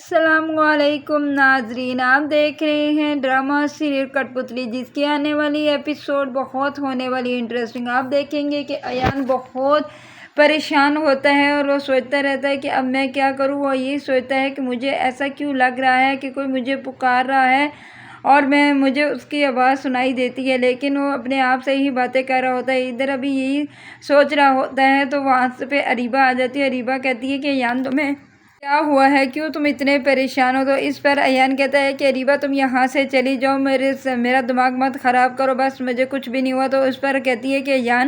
السلام علیکم ناظرین، آپ دیکھ رہے ہیں ڈرامہ سیریل کٹپتلی، جس کی آنے والی ایپیسوڈ بہت ہونے والی انٹرسٹنگ۔ آپ دیکھیں گے کہ ایان بہت پریشان ہوتا ہے اور وہ سوچتا رہتا ہے کہ اب میں کیا کروں۔ وہ یہی سوچتا ہے کہ مجھے ایسا کیوں لگ رہا ہے کہ کوئی مجھے پکار رہا ہے اور مجھے اس کی آواز سنائی دیتی ہے، لیکن وہ اپنے آپ سے ہی باتیں کر رہا ہوتا ہے۔ ادھر ابھی یہی سوچ رہا ہوتا ہے تو وہاں پہ اریبہ آ جاتی ہے۔ اریبہ کہتی ہے کہ ایان تمہیں کیا ہوا ہے، کیوں تم اتنے پریشان ہو؟ تو اس پر ایان کہتا ہے کہ اریبہ تم یہاں سے چلی جاؤ، میرا دماغ مت خراب کرو، بس مجھے کچھ بھی نہیں ہوا۔ تو اس پر کہتی ہے کہ ایان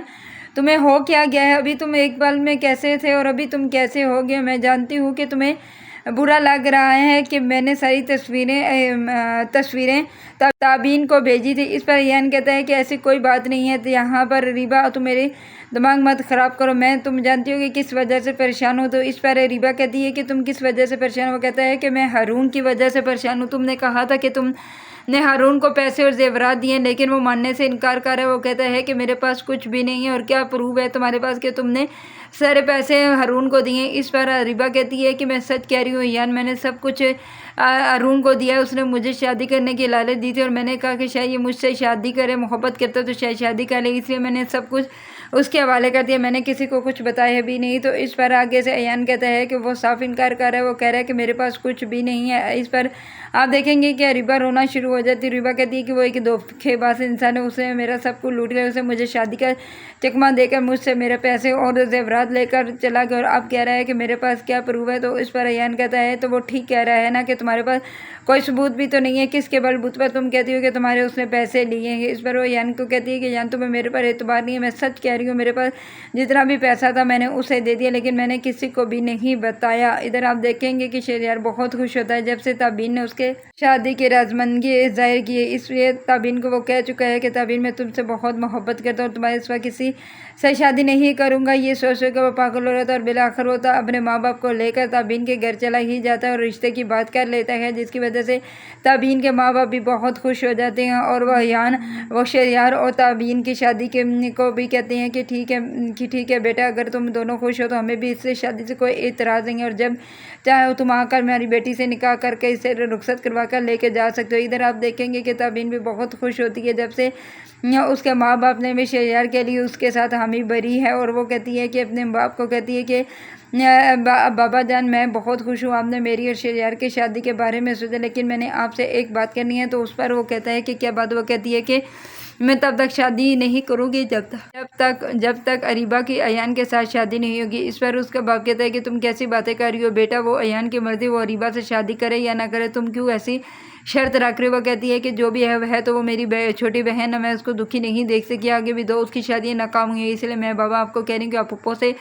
تمہیں ہو کیا گیا ہے؟ ابھی تم ایک پل میں کیسے تھے اور ابھی تم کیسے ہو گئے؟ میں جانتی ہوں کہ تمہیں برا لگ رہا ہے کہ میں نے ساری تصویریں تابین کو بھیجی تھی۔ اس پر ایان کہتا ہے کہ ایسی کوئی بات نہیں ہے یہاں پر اریبہ، تم میری دماغ مت خراب کرو، میں تم جانتی ہو کہ کس وجہ سے پریشان ہوں۔ تو اس پر اریبہ کہتی ہے کہ تم کس وجہ سے پریشان ہو؟ وہ کہتا ہے کہ میں ہارون کی وجہ سے پریشان ہوں۔ تم نے کہا تھا کہ تم نے ہارون کو پیسے اور زیورات دیے، لیکن وہ ماننے سے انکار کر رہا ہے۔ وہ کہتا ہے کہ میرے پاس کچھ بھی نہیں ہے، اور کیا پروف ہے تمہارے پاس کہ تم نے سارے پیسے ہارون کو دیے؟ اس پر اریبہ کہتی ہے کہ میں سچ کہہ رہی ہوں ایان، میں نے سب کچھ ہارون کو دیا۔ اس نے مجھے شادی کرنے کی لالچ دی تھی اور میں نے کہا کہ شاید یہ مجھ سے شادی کرے، محبت کرتا تو شاید شادی کر لے، اس لیے میں نے سب کچھ اس کے حوالے کر دیا، میں نے کسی کو کچھ بتایا بھی نہیں۔ تو اس پر آگے سے ایان کہتا ہے کہ وہ صاف انکار کر رہا ہے، وہ کہہ رہا ہے کہ میرے پاس کچھ بھی نہیں ہے۔ اس پر آپ دیکھیں گے کہ اریبہ رونا شروع ہو جاتی ہے۔ اریبہ کہتی ہے کہ وہ ایک دھوکے باز انسان ہے، اس نے میرا سب کچھ لوٹ گیا، اسے مجھے شادی کا چکمہ دے کر مجھ سے میرے پیسے اور زیورات لے کر چلا گیا، اور اب کہہ رہا ہے کہ میرے پاس کیا پروف ہے؟ تو اس پر ایان کہتا ہے تو وہ ٹھیک کہہ رہا ہے نا کہ تمہارے پاس کوئی ثبوت بھی تو نہیں ہے، کس کے بلبوتے پر تم کہتی ہو کہ تمہارے اس نے پیسے لیے ہیں؟ اس پر وہ ایان کو کہتی ہے کہ ایان تمہیں میرے پر اعتبار نہیں ہے، میں سچ کہہ رہی ہوں، میرے پاس جتنا بھی پیسہ تھا میں نے اسے دے دیا، لیکن میں نے کسی کو بھی نہیں بتایا۔ ادھر آپ دیکھیں گے کہ شہریار بہت خوش ہوتا ہے جب سے تابین نے اس کے شادی کی رضامندی ظاہر کی ہے۔ اس لیے تابین کو وہ کہہ چکا ہے کہ تابین میں تم سے بہت محبت کرتا ہوں اور تمہارے سوا کسی سے شادی نہیں کروں گا۔ یہ سوچ کر وہ پاگل ہو رہا تھا، اور بالآخر وہ اپنے ماں باپ کو لے کر تابین کے گھر چلا ہی جاتا ہے اور رشتے کی بات کر لیتا ہے، جس کی وجہ سے تابین کے ماں باپ بھی بہت خوش ہو جاتے ہیں، اور وہ شہریار اور تابین کی شادی کو بھی کہتے ہیں کہ ٹھیک ہے بیٹا، اگر تم دونوں خوش ہو تو ہمیں بھی اس سے شادی سے کوئی اعتراض نہیں ہے، اور جب چاہو تم آ کر ہماری بیٹی سے نکاح کر کے اسے رخصت کروا کر لے کے جا سکتے ہو۔ ادھر آپ دیکھیں گے کہ تابین بھی بہت خوش ہوتی ہے جب سے اس کے ماں باپ نے بھی شہریار کے لیے اس کے ساتھ حامی بھری ہے، اور وہ کہتی ہے کہ اپنے باپ کو کہتی ہے کہ بابا جان، میں بہت خوش ہوں، آپ نے میری اور شہریار کی شادی کے بارے میں سوچا، لیکن میں نے آپ سے ایک بات کرنی ہے۔ تو اس پر وہ کہتا ہے کہ کیا بات؟ وہ کہتی ہے کہ میں تب تک شادی نہیں کروں گی جب تک اریبہ کی ایان کے ساتھ شادی نہیں ہوگی۔ اس پر اس کا باپ کہتا ہے کہ تم کیسی باتیں کر رہی ہو بیٹا، وہ ایان کی مرضی، وہ اریبہ سے شادی کرے یا نہ کرے، تم کیوں ایسی شرط رکھ رہی ہو؟ وہ کہتی ہے کہ جو بھی ہے تو وہ میری چھوٹی بہن ہے، میں اس کو دکھی نہیں دیکھ سکی، آگے بھی دو اس کی شادیاں ناکام ہوئی ہیں، اس لیے میں بابا آپ کو کہہ رہی ہوں کہ آپ پھپھو سے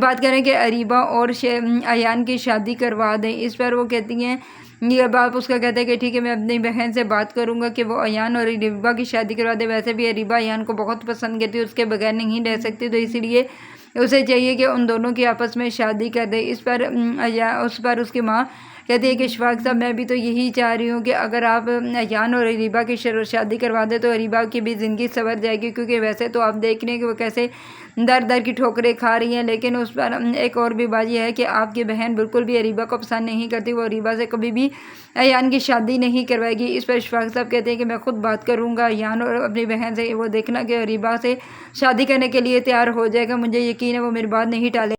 بات کریں کہ اریبہ اور ایان کی شادی کروا دیں۔ اس پر وہ کہتی ہیں، یہ باپ اس کا کہتا ہے کہ ٹھیک ہے، میں اپنی بہن سے بات کروں گا کہ وہ ایان اور اریبہ کی شادی کروا دے۔ ویسے بھی اریبہ ایان کو بہت پسند کرتی ہے، اس کے بغیر نہیں رہ سکتی، تو اسی لیے اسے چاہیے کہ ان دونوں کی آپس میں شادی کر دے۔ اس پر اس کی ماں کہتی ہے کہ اشفاق صاحب، میں بھی تو یہی چاہ رہی ہوں کہ اگر آپ ایان اور اریبہ کی شادی کروا دیں تو اریبہ کی بھی زندگی سنور جائے گی، کیونکہ ویسے تو آپ دیکھ رہے ہیں کہ وہ کیسے در کی ٹھوکریں کھا رہی ہیں، لیکن اس پر ایک اور بھی بات یہ ہے کہ آپ کی بہن بالکل بھی اریبہ کو پسند نہیں کرتی، وہ اریبہ سے کبھی بھی ایان کی شادی نہیں کروائے گی۔ اس پر اشفاق صاحب کہتے ہیں کہ میں خود بات کروں گا ایان اور اپنی بہن سے، وہ دیکھنا کہ اریبہ سے شادی کرنے کے لیے تیار ہو جائے گا، مجھے یقین ہے وہ میری بات نہیں ٹالے۔